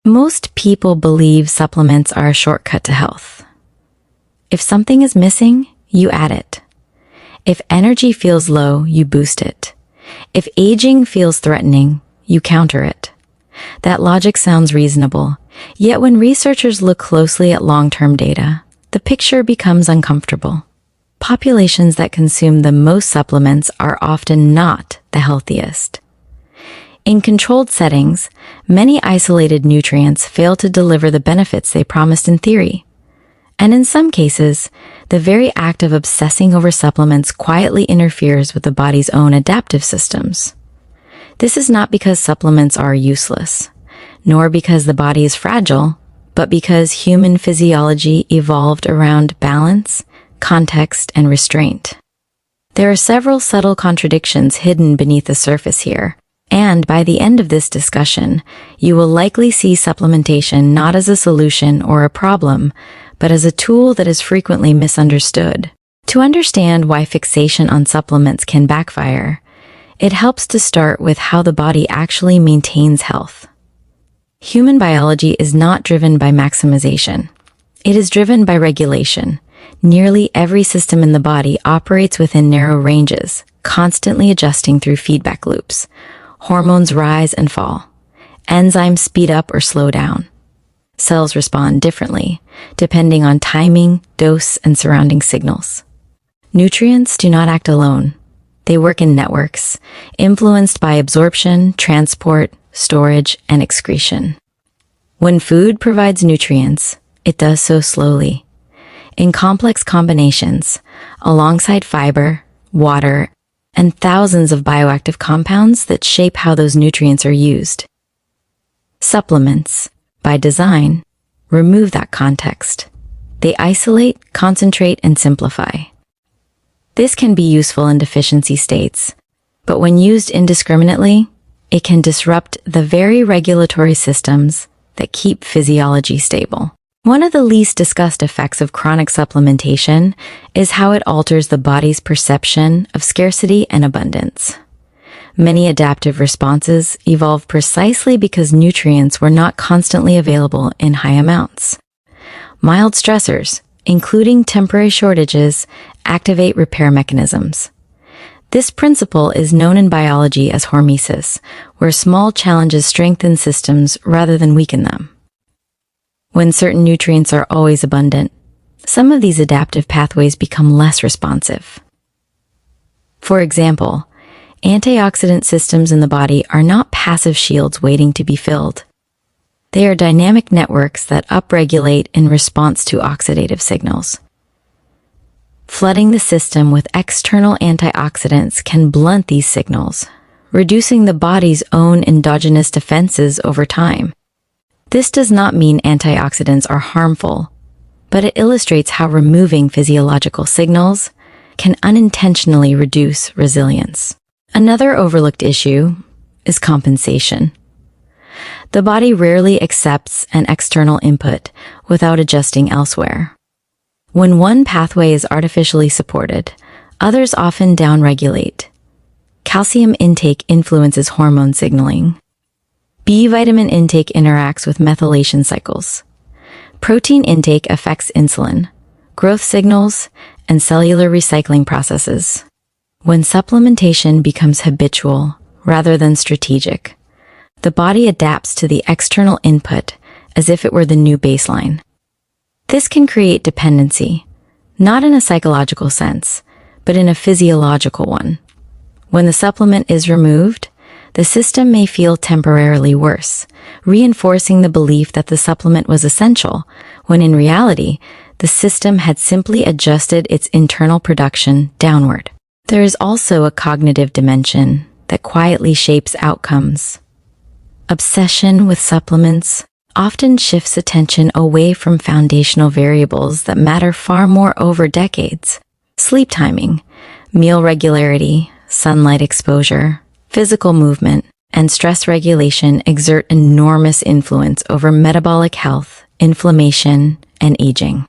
Most people believe supplements are a shortcut to health. If something is missing, you add it. If energy feels low, you boost it. If aging feels threatening, you counter it. That logic sounds reasonable, yet when researchers look closely at long-term data, the picture becomes uncomfortable. Populations that consume the most supplements are often not the healthiest. In controlled settings, many isolated nutrients fail to deliver the benefits they promised in theory. And in some cases, the very act of obsessing over supplements quietly interferes with the body's own adaptive systems. This is not because supplements are useless, nor because the body is fragile, but because human physiology evolved around balance, context, and restraint. There are several subtle contradictions hidden beneath the surface here, and by the end of this discussion, you will likely see supplementation not as a solution or a problem, but as a tool that is frequently misunderstood. To understand why fixation on supplements can backfire, it helps to start with how the body actually maintains health. Human biology is not driven by maximization. It is driven by regulation. Nearly every system in the body operates within narrow ranges, constantly adjusting through feedback loops. Hormones rise and fall. Enzymes speed up or slow down. Cells respond differently, depending on timing, dose, and surrounding signals. Nutrients do not act alone. They work in networks, influenced by absorption, transport, storage, and excretion. When food provides nutrients, it does so slowly, in complex combinations, alongside fiber, water, and thousands of bioactive compounds that shape how those nutrients are used. Supplements, by design, remove that context. They isolate, concentrate, and simplify. This can be useful in deficiency states, but when used indiscriminately, it can disrupt the very regulatory systems that keep physiology stable. One of the least discussed effects of chronic supplementation is how it alters the body's perception of scarcity and abundance. Many adaptive responses evolve precisely because nutrients were not constantly available in high amounts. Mild stressors, including temporary shortages, activate repair mechanisms. This principle is known in biology as hormesis, where small challenges strengthen systems rather than weaken them. When certain nutrients are always abundant, some of these adaptive pathways become less responsive. For example, antioxidant systems in the body are not passive shields waiting to be filled. They are dynamic networks that upregulate in response to oxidative signals. Flooding the system with external antioxidants can blunt these signals, reducing the body's own endogenous defenses over time. This does not mean antioxidants are harmful, but it illustrates how removing physiological signals can unintentionally reduce resilience. Another overlooked issue is compensation. The body rarely accepts an external input without adjusting elsewhere. When one pathway is artificially supported, others often downregulate. Calcium intake influences hormone signaling. B vitamin intake interacts with methylation cycles. Protein intake affects insulin, growth signals, and cellular recycling processes. When supplementation becomes habitual rather than strategic, the body adapts to the external input as if it were the new baseline. This can create dependency, not in a psychological sense, but in a physiological one. When the supplement is removed, the system may feel temporarily worse, reinforcing the belief that the supplement was essential, when in reality, the system had simply adjusted its internal production downward. There is also a cognitive dimension that quietly shapes outcomes. Obsession with supplements often shifts attention away from foundational variables that matter far more over decades. Sleep timing, meal regularity, sunlight exposure, physical movement, and stress regulation exert enormous influence over metabolic health, inflammation, and aging.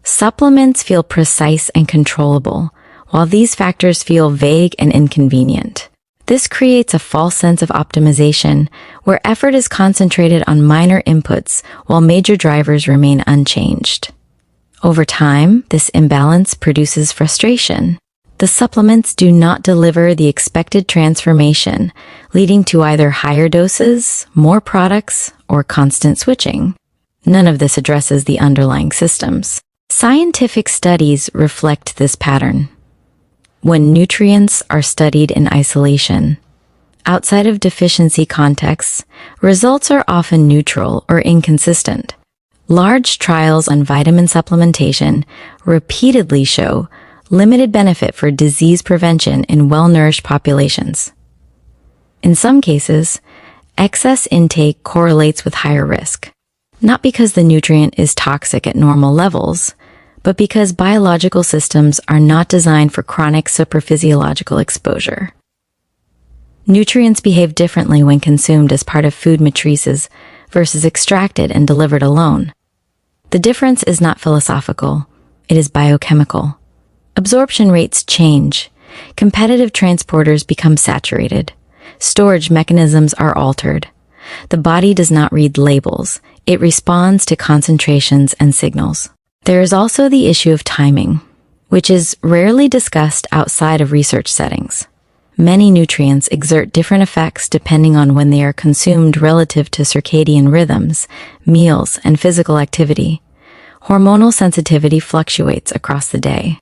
Supplements feel precise and controllable, while these factors feel vague and inconvenient. This creates a false sense of optimization, where effort is concentrated on minor inputs while major drivers remain unchanged. Over time, this imbalance produces frustration. The supplements do not deliver the expected transformation, leading to either higher doses, more products, or constant switching. None of this addresses the underlying systems. Scientific studies reflect this pattern. When nutrients are studied in isolation, outside of deficiency contexts, results are often neutral or inconsistent. Large trials on vitamin supplementation repeatedly show limited benefit for disease prevention in well-nourished populations. In some cases, excess intake correlates with higher risk, not because the nutrient is toxic at normal levels, but because biological systems are not designed for chronic supraphysiological exposure. Nutrients behave differently when consumed as part of food matrices versus extracted and delivered alone. The difference is not philosophical, it is biochemical. Absorption rates change, competitive transporters become saturated, storage mechanisms are altered. The body does not read labels, it responds to concentrations and signals. There is also the issue of timing, which is rarely discussed outside of research settings. Many nutrients exert different effects depending on when they are consumed relative to circadian rhythms, meals, and physical activity. Hormonal sensitivity fluctuates across the day.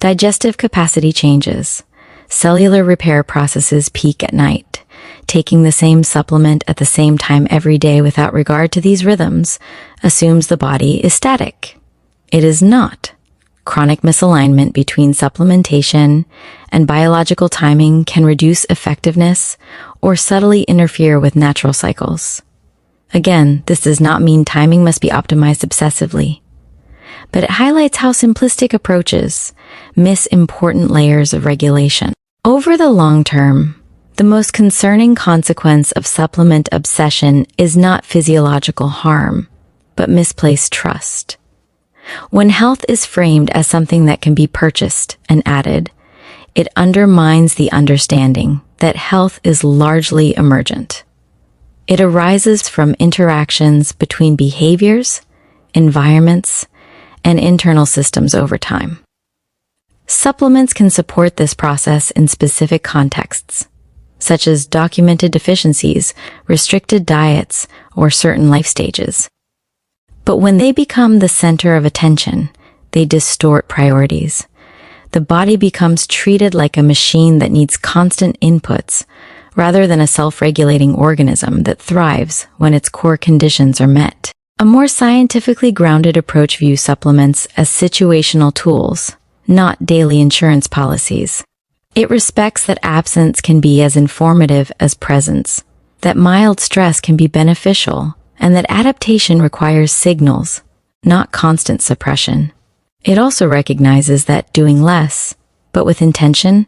Digestive capacity changes. Cellular repair processes peak at night. Taking the same supplement at the same time every day without regard to these rhythms assumes the body is static. It is not. Chronic misalignment between supplementation and biological timing can reduce effectiveness or subtly interfere with natural cycles. Again, this does not mean timing must be optimized obsessively, but it highlights how simplistic approaches miss important layers of regulation. Over the long term, the most concerning consequence of supplement obsession is not physiological harm, but misplaced trust. When health is framed as something that can be purchased and added, it undermines the understanding that health is largely emergent. It arises from interactions between behaviors, environments, and internal systems over time. Supplements can support this process in specific contexts, such as documented deficiencies, restricted diets, or certain life stages. But when they become the center of attention, they distort priorities. The body becomes treated like a machine that needs constant inputs, rather than a self-regulating organism that thrives when its core conditions are met. A more scientifically grounded approach views supplements as situational tools, not daily insurance policies. It respects that absence can be as informative as presence, that mild stress can be beneficial, and that adaptation requires signals, not constant suppression. It also recognizes that doing less, but with intention,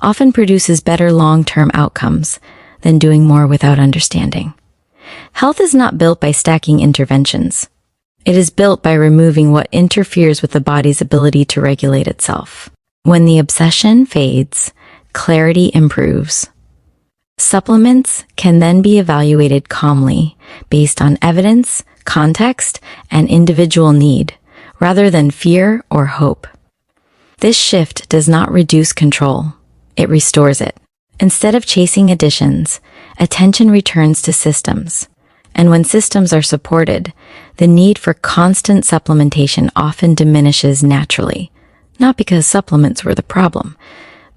often produces better long-term outcomes than doing more without understanding. Health is not built by stacking interventions. It is built by removing what interferes with the body's ability to regulate itself. When the obsession fades, clarity improves. Supplements can then be evaluated calmly based on evidence, context, and individual need, rather than fear or hope. This shift does not reduce control, it restores it. Instead of chasing additions, attention returns to systems. And when systems are supported, the need for constant supplementation often diminishes naturally, not because supplements were the problem,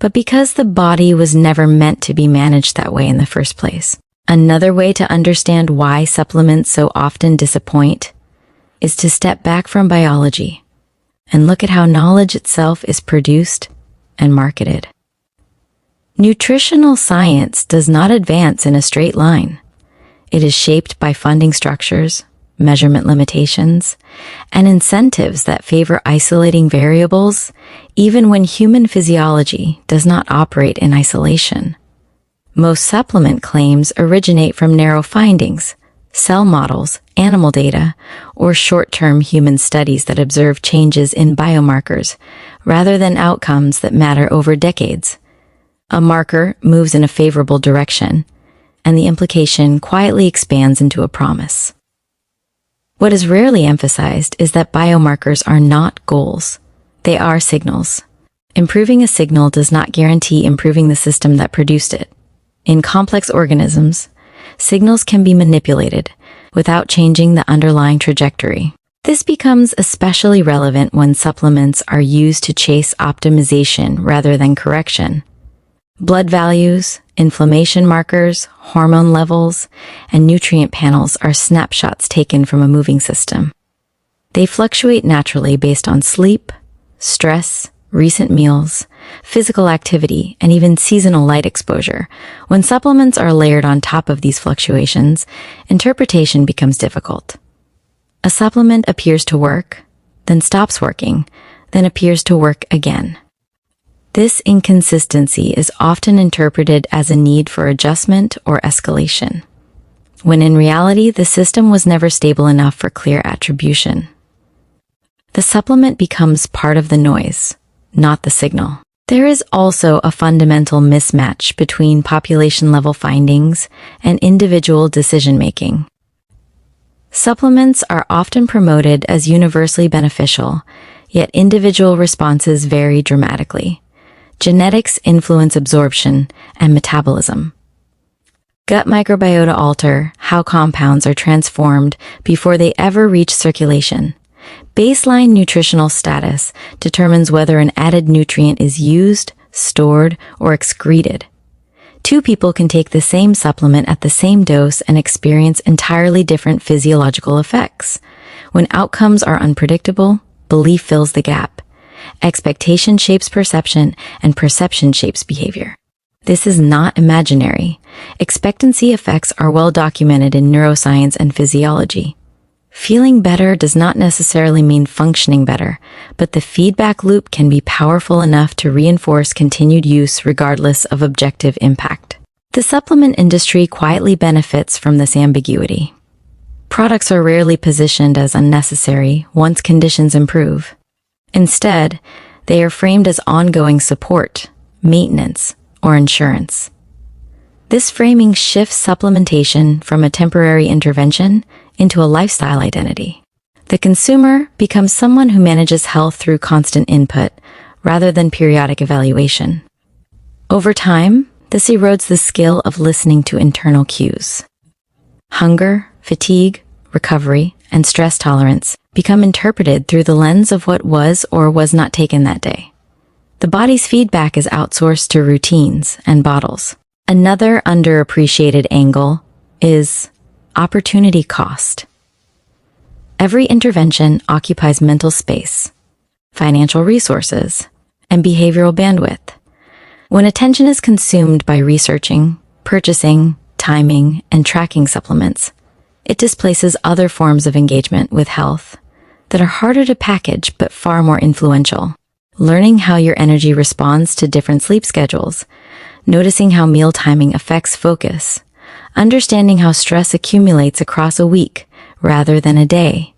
but because the body was never meant to be managed that way in the first place. Another way to understand why supplements so often disappoint is to step back from biology and look at how knowledge itself is produced and marketed. Nutritional science does not advance in a straight line. It is shaped by funding structures, measurement limitations, and incentives that favor isolating variables, even when human physiology does not operate in isolation. Most supplement claims originate from narrow findings, cell models, animal data, or short-term human studies that observe changes in biomarkers, rather than outcomes that matter over decades. A marker moves in a favorable direction, and the implication quietly expands into a promise. What is rarely emphasized is that biomarkers are not goals. They are signals. Improving a signal does not guarantee improving the system that produced it. In complex organisms, signals can be manipulated without changing the underlying trajectory. This becomes especially relevant when supplements are used to chase optimization rather than correction. Blood values, inflammation markers, hormone levels, and nutrient panels are snapshots taken from a moving system. They fluctuate naturally based on sleep, stress, recent meals, physical activity, and even seasonal light exposure. When supplements are layered on top of these fluctuations, interpretation becomes difficult. A supplement appears to work, then stops working, then appears to work again. This inconsistency is often interpreted as a need for adjustment or escalation, when in reality the system was never stable enough for clear attribution. The supplement becomes part of the noise, not the signal. There is also a fundamental mismatch between population-level findings and individual decision-making. Supplements are often promoted as universally beneficial, yet individual responses vary dramatically. Genetics influence absorption and metabolism. Gut microbiota alter how compounds are transformed before they ever reach circulation. Baseline nutritional status determines whether an added nutrient is used, stored, or excreted. Two people can take the same supplement at the same dose and experience entirely different physiological effects. When outcomes are unpredictable, belief fills the gap. Expectation shapes perception, and perception shapes behavior. This is not imaginary. Expectancy effects are well documented in neuroscience and physiology. Feeling better does not necessarily mean functioning better, but the feedback loop can be powerful enough to reinforce continued use regardless of objective impact. The supplement industry quietly benefits from this ambiguity. Products are rarely positioned as unnecessary once conditions improve. Instead, they are framed as ongoing support, maintenance, or insurance. This framing shifts supplementation from a temporary intervention into a lifestyle identity. The consumer becomes someone who manages health through constant input rather than periodic evaluation. Over time, this erodes the skill of listening to internal cues. Hunger, fatigue, recovery, and stress tolerance become interpreted through the lens of what was or was not taken that day. The body's feedback is outsourced to routines and bottles. Another underappreciated angle is opportunity cost. Every intervention occupies mental space, financial resources, and behavioral bandwidth. When attention is consumed by researching, purchasing, timing, and tracking supplements, it displaces other forms of engagement with health that are harder to package but far more influential. Learning how your energy responds to different sleep schedules, noticing how meal timing affects focus, understanding how stress accumulates across a week rather than a day.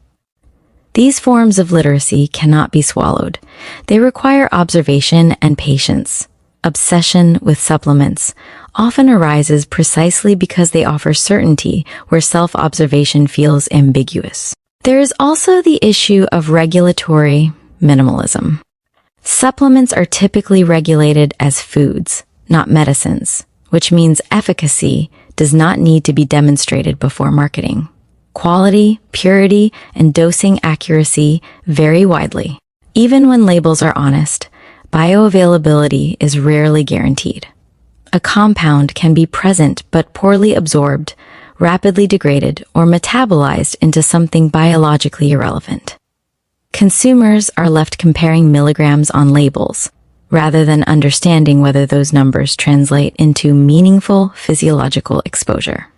These forms of literacy cannot be swallowed. They require observation and patience. Obsession with supplements often arises precisely because they offer certainty where self-observation feels ambiguous. There is also the issue of regulatory minimalism. Supplements are typically regulated as foods, not medicines, which means efficacy does not need to be demonstrated before marketing. Quality, purity, and dosing accuracy vary widely. Even when labels are honest, bioavailability is rarely guaranteed. A compound can be present but poorly absorbed, rapidly degraded, or metabolized into something biologically irrelevant. Consumers are left comparing milligrams on labels, rather than understanding whether those numbers translate into meaningful physiological exposure.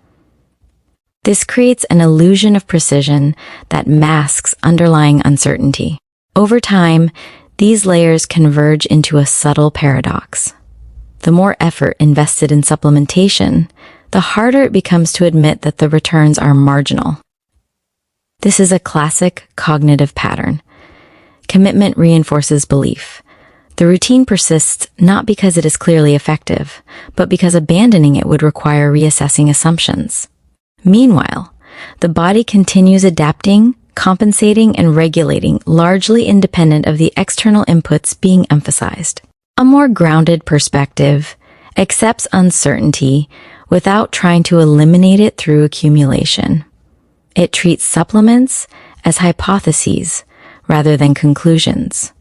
This creates an illusion of precision that masks underlying uncertainty. Over time, these layers converge into a subtle paradox. The more effort invested in supplementation, the harder it becomes to admit that the returns are marginal. This is a classic cognitive pattern. Commitment reinforces belief. The routine persists not because it is clearly effective, but because abandoning it would require reassessing assumptions. Meanwhile, the body continues adapting, compensating, and regulating, largely independent of the external inputs being emphasized. A more grounded perspective accepts uncertainty without trying to eliminate it through accumulation. It treats supplements as hypotheses rather than conclusions.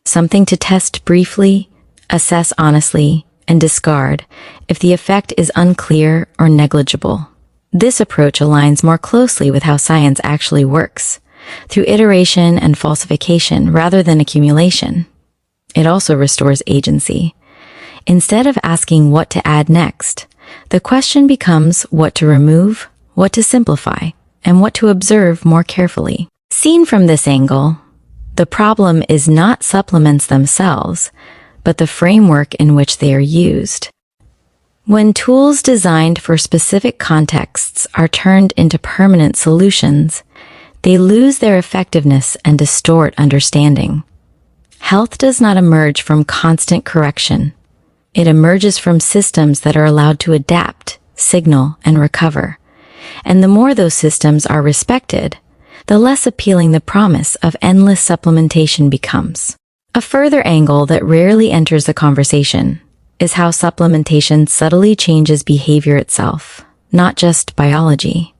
Something to test briefly, assess honestly, and discard if the effect is unclear or negligible. This approach aligns more closely with how science actually works, through iteration and falsification rather than accumulation. It also restores agency. Instead of asking what to add next, the question becomes what to remove, what to simplify, and what to observe more carefully. Seen from this angle, the problem is not supplements themselves, but the framework in which they are used. When tools designed for specific contexts are turned into permanent solutions, they lose their effectiveness and distort understanding. Health does not emerge from constant correction. It emerges from systems that are allowed to adapt, signal, and recover. And the more those systems are respected, the less appealing the promise of endless supplementation becomes. A further angle that rarely enters the conversation is how supplementation subtly changes behavior itself, not just biology.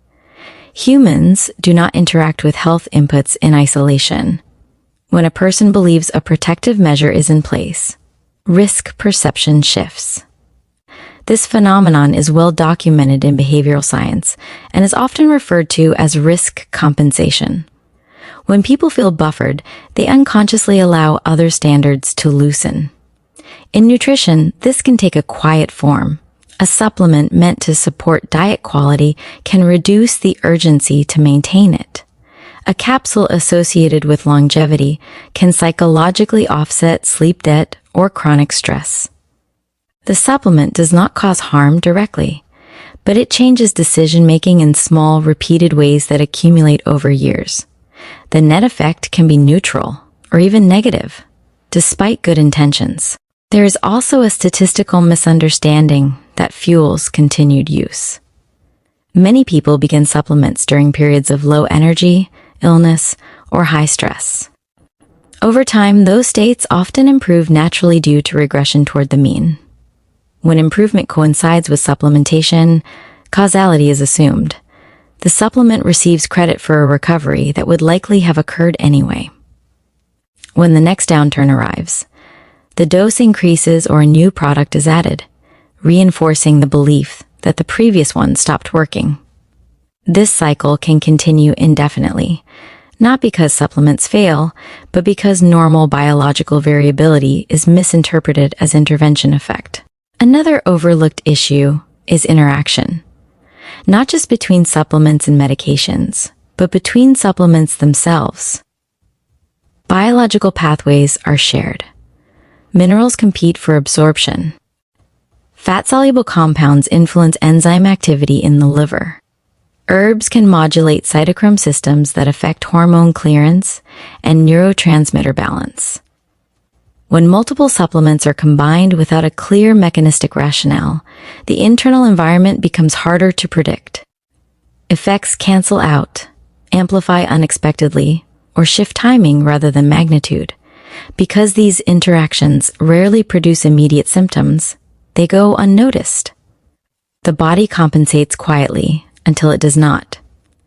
Humans do not interact with health inputs in isolation. When a person believes a protective measure is in place, risk perception shifts. This phenomenon is well documented in behavioral science and is often referred to as risk compensation. When people feel buffered, they unconsciously allow other standards to loosen. In nutrition, this can take a quiet form. A supplement meant to support diet quality can reduce the urgency to maintain it. A capsule associated with longevity can psychologically offset sleep debt or chronic stress. The supplement does not cause harm directly, but it changes decision-making in small, repeated ways that accumulate over years. The net effect can be neutral or even negative, despite good intentions. There is also a statistical misunderstanding that fuels continued use. Many people begin supplements during periods of low energy, illness, or high stress. Over time, those states often improve naturally due to regression toward the mean. When improvement coincides with supplementation, causality is assumed. The supplement receives credit for a recovery that would likely have occurred anyway. When the next downturn arrives, the dose increases or a new product is added, reinforcing the belief that the previous one stopped working. This cycle can continue indefinitely, not because supplements fail, but because normal biological variability is misinterpreted as intervention effect. Another overlooked issue is interaction, not just between supplements and medications, but between supplements themselves. Biological pathways are shared. Minerals compete for absorption. Fat-soluble compounds influence enzyme activity in the liver. Herbs can modulate cytochrome systems that affect hormone clearance and neurotransmitter balance. When multiple supplements are combined without a clear mechanistic rationale, the internal environment becomes harder to predict. Effects cancel out, amplify unexpectedly, or shift timing rather than magnitude. Because these interactions rarely produce immediate symptoms, they go unnoticed. The body compensates quietly until it does not.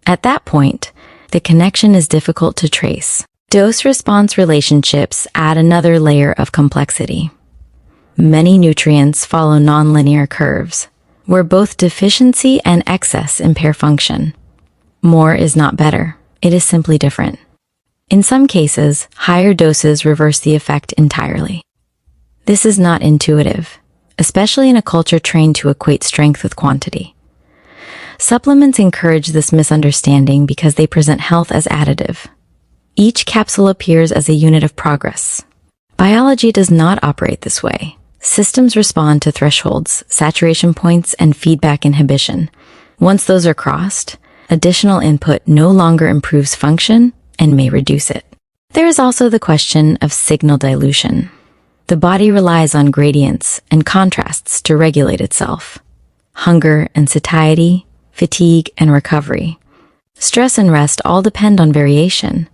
At that point, the connection is difficult to trace. Dose-response relationships add another layer of complexity. Many nutrients follow nonlinear curves, where both deficiency and excess impair function. More is not better, it is simply different. In some cases, higher doses reverse the effect entirely. This is not intuitive, especially in a culture trained to equate strength with quantity. Supplements encourage this misunderstanding because they present health as additive. Each capsule appears as a unit of progress. Biology does not operate this way. Systems respond to thresholds, saturation points, and feedback inhibition. Once those are crossed, additional input no longer improves function and may reduce it. There is also the question of signal dilution. The body relies on gradients and contrasts to regulate itself. Hunger and satiety, fatigue and recovery. Stress and rest all depend on variation.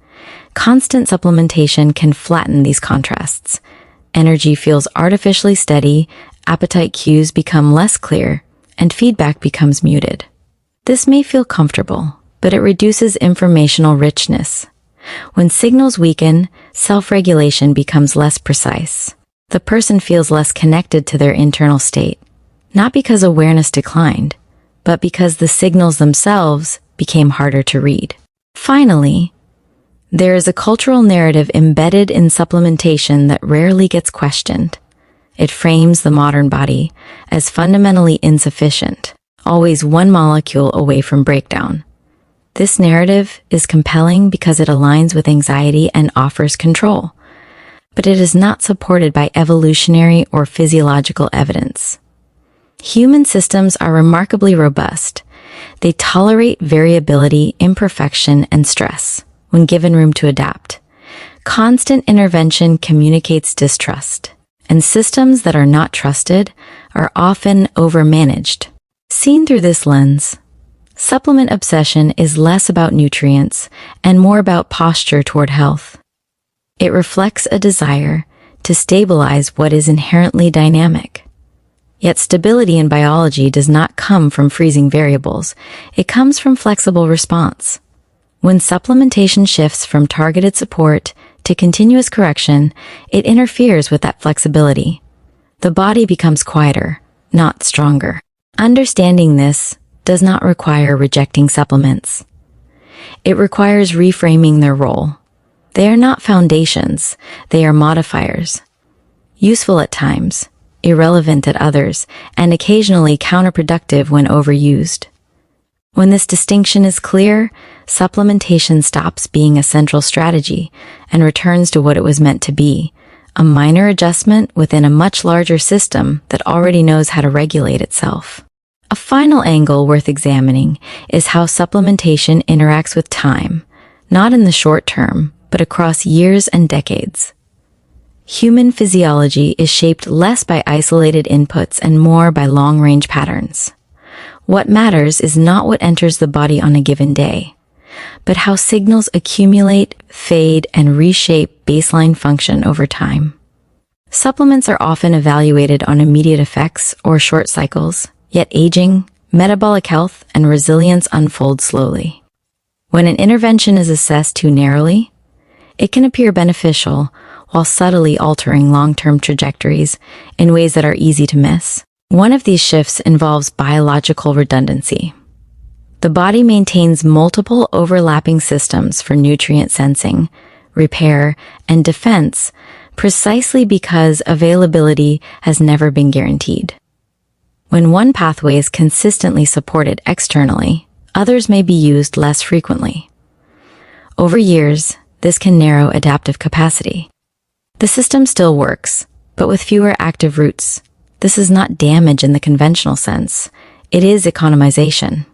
Constant supplementation can flatten these contrasts. Energy feels artificially steady, appetite cues become less clear, and feedback becomes muted. This may feel comfortable, but it reduces informational richness. When signals weaken, self-regulation becomes less precise. The person feels less connected to their internal state, not because awareness declined, but because the signals themselves became harder to read. Finally, there is a cultural narrative embedded in supplementation that rarely gets questioned. It frames the modern body as fundamentally insufficient, always one molecule away from breakdown. This narrative is compelling because it aligns with anxiety and offers control, but it is not supported by evolutionary or physiological evidence. Human systems are remarkably robust. They tolerate variability, imperfection, and stress when given room to adapt. Constant intervention communicates distrust, and systems that are not trusted are often overmanaged. Seen through this lens, supplement obsession is less about nutrients and more about posture toward health. It reflects a desire to stabilize what is inherently dynamic. Yet stability in biology does not come from freezing variables. It comes from flexible response. When supplementation shifts from targeted support to continuous correction, it interferes with that flexibility. The body becomes quieter, not stronger. Understanding this does not require rejecting supplements. It requires reframing their role. They are not foundations, they are modifiers. Useful at times, irrelevant at others, and occasionally counterproductive when overused. When this distinction is clear, supplementation stops being a central strategy and returns to what it was meant to be, a minor adjustment within a much larger system that already knows how to regulate itself. A final angle worth examining is how supplementation interacts with time, not in the short term, but across years and decades. Human physiology is shaped less by isolated inputs and more by long-range patterns. What matters is not what enters the body on a given day, but how signals accumulate, fade, and reshape baseline function over time. Supplements are often evaluated on immediate effects or short cycles, yet aging, metabolic health, and resilience unfold slowly. When an intervention is assessed too narrowly, it can appear beneficial while subtly altering long-term trajectories in ways that are easy to miss. One of these shifts involves biological redundancy. The body maintains multiple overlapping systems for nutrient sensing, repair, and defense precisely because availability has never been guaranteed. When one pathway is consistently supported externally, others may be used less frequently. Over years, this can narrow adaptive capacity. The system still works, but with fewer active routes. This is not damage in the conventional sense. It is economization.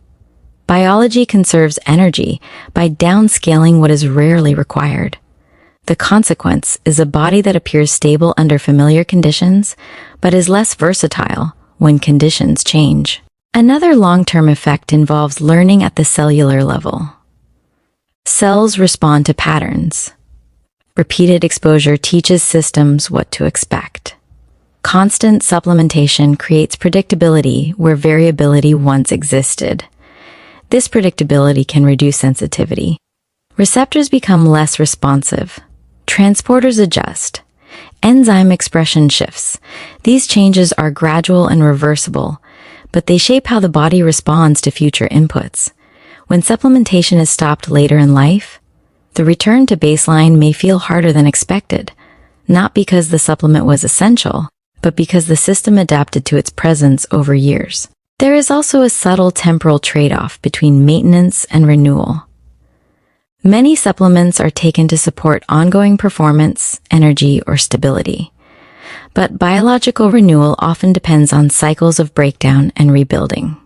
Biology conserves energy by downscaling what is rarely required. The consequence is a body that appears stable under familiar conditions, but is less versatile when conditions change. Another long-term effect involves learning at the cellular level. Cells respond to patterns. Repeated exposure teaches systems what to expect. Constant supplementation creates predictability where variability once existed. This predictability can reduce sensitivity. Receptors become less responsive. Transporters adjust. Enzyme expression shifts. These changes are gradual and reversible, but they shape how the body responds to future inputs. When supplementation is stopped later in life, the return to baseline may feel harder than expected, not because the supplement was essential, but because the system adapted to its presence over years. There is also a subtle temporal trade-off between maintenance and renewal. Many supplements are taken to support ongoing performance, energy, or stability. But biological renewal often depends on cycles of breakdown and rebuilding.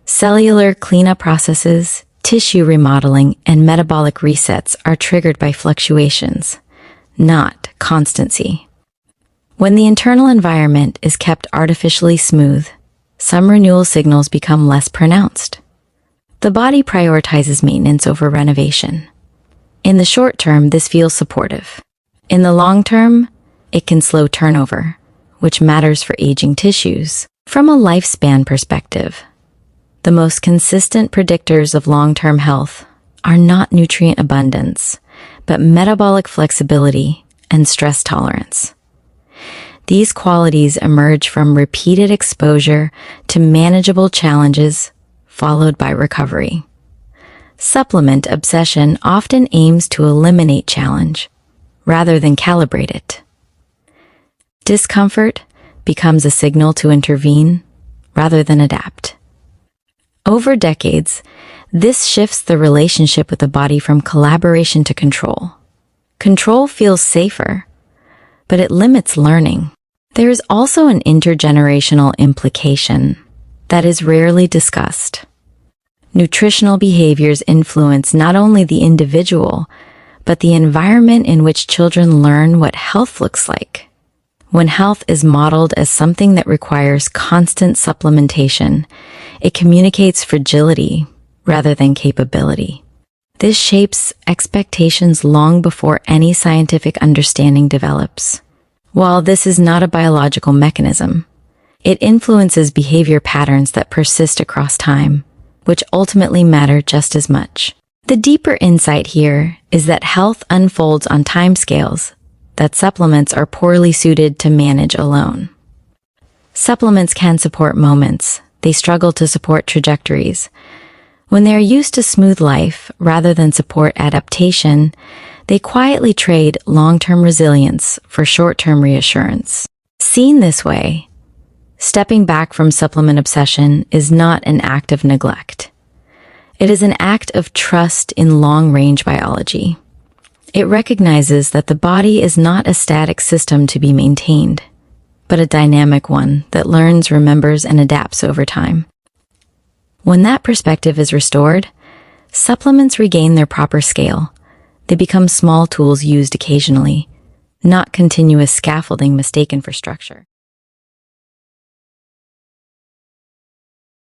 Cellular cleanup processes, tissue remodeling, and metabolic resets are triggered by fluctuations, not constancy. When the internal environment is kept artificially smooth, some renewal signals become less pronounced. The body prioritizes maintenance over renovation. In the short term, this feels supportive. In the long term, it can slow turnover, which matters for aging tissues. From a lifespan perspective, the most consistent predictors of long-term health are not nutrient abundance, but metabolic flexibility and stress tolerance. These qualities emerge from repeated exposure to manageable challenges, followed by recovery. Supplement obsession often aims to eliminate challenge, rather than calibrate it. Discomfort becomes a signal to intervene, rather than adapt. Over decades, this shifts the relationship with the body from collaboration to control. Control feels safer, but it limits learning. There is also an intergenerational implication that is rarely discussed. Nutritional behaviors influence not only the individual, but the environment in which children learn what health looks like. When health is modeled as something that requires constant supplementation, it communicates fragility rather than capability. This shapes expectations long before any scientific understanding develops. While this is not a biological mechanism, it influences behavior patterns that persist across time, which ultimately matter just as much. The deeper insight here is that health unfolds on timescales that supplements are poorly suited to manage alone. Supplements can support moments, they struggle to support trajectories. When they are used to smooth life rather than support adaptation, they quietly trade long-term resilience for short-term reassurance. Seen this way, stepping back from supplement obsession is not an act of neglect. It is an act of trust in long-range biology. It recognizes that the body is not a static system to be maintained, but a dynamic one that learns, remembers, and adapts over time. When that perspective is restored, supplements regain their proper scale. They become small tools used occasionally, not continuous scaffolding mistaken for structure.